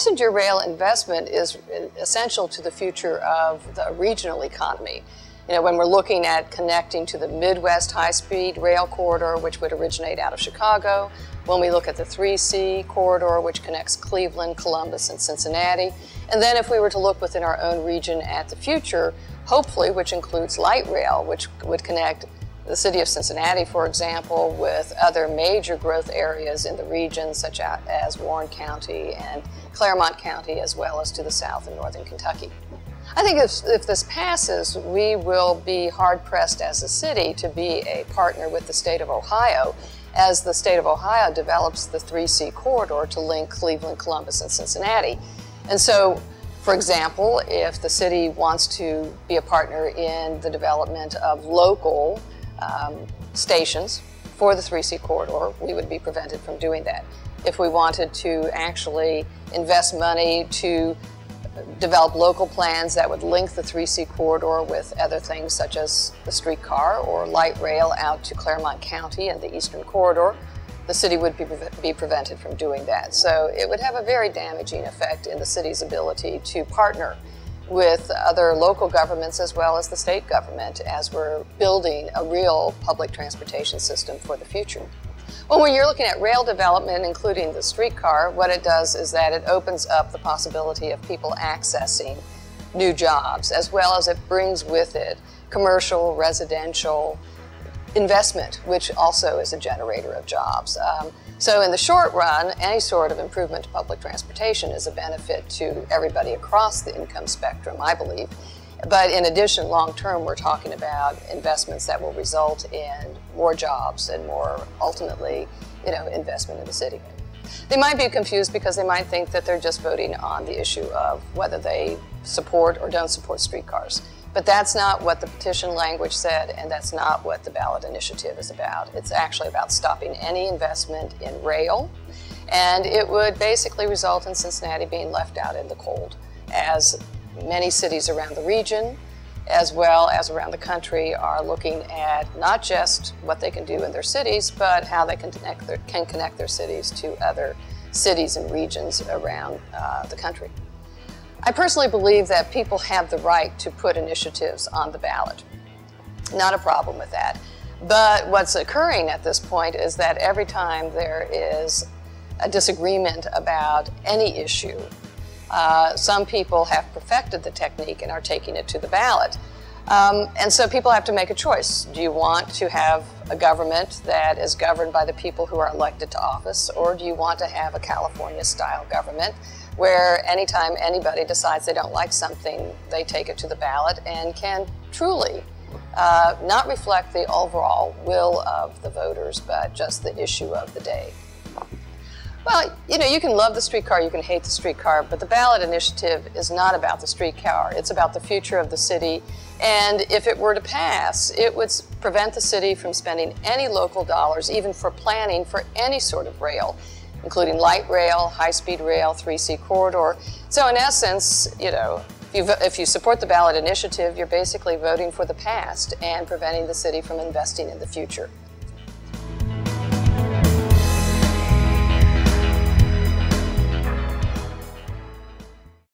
passenger rail investment is essential to the future of the regional economy. You know, when we're looking at connecting to the Midwest high-speed rail corridor, which would originate out of Chicago, when we look at the 3C corridor, which connects Cleveland, Columbus, and Cincinnati, and then if we were to look within our own region at the future, hopefully, which includes light rail, which would connect the city of Cincinnati, for example, with other major growth areas in the region, such as Warren County and Claremont County, as well as to the south in northern Kentucky. I think if this passes, we will be hard-pressed as a city to be a partner with the state of Ohio as the state of Ohio develops the 3C corridor to link Cleveland, Columbus, and Cincinnati. And so, for example, if the city wants to be a partner in the development of local stations for the 3C corridor, we would be prevented from doing that. If we wanted to actually invest money to develop local plans that would link the 3C corridor with other things such as the streetcar or light rail out to Claremont County and the eastern corridor, the city would be prevented from doing that. So it would have a very damaging effect in the city's ability to partner with other local governments as well as the state government as we're building a real public transportation system for the future. Well, when you're looking at rail development, including the streetcar, what it does is that it opens up the possibility of people accessing new jobs, as well as it brings with it commercial, residential investment, which also is a generator of jobs. So in the short run, any sort of improvement to public transportation is a benefit to everybody across the income spectrum, I believe. But in addition, long term, we're talking about investments that will result in more jobs and more, ultimately, investment in the city. They might be confused because they might think that they're just voting on the issue of whether they support or don't support streetcars. But that's not what the petition language said, and that's not what the ballot initiative is about. It's actually about stopping any investment in rail, and it would basically result in Cincinnati being left out in the cold, as many cities around the region, as well as around the country, are looking at not just what they can do in their cities, but how they can connect their cities to other cities and regions around the country. I personally believe that people have the right to put initiatives on the ballot. Not a problem with that. But what's occurring at this point is that every time there is a disagreement about any issue, some people have perfected the technique and are taking it to the ballot. And so people have to make a choice. Do you want to have a government that is governed by the people who are elected to office, or do you want to have a California-style government where anytime anybody decides they don't like something, they take it to the ballot and can truly not reflect the overall will of the voters, but just the issue of the day? Well, you can love the streetcar, you can hate the streetcar, but the ballot initiative is not about the streetcar. It's about the future of the city. And if it were to pass, it would prevent the city from spending any local dollars, even for planning for any sort of rail, including light rail, high-speed rail, 3C corridor. So in essence, if you support the ballot initiative, you're basically voting for the past and preventing the city from investing in the future.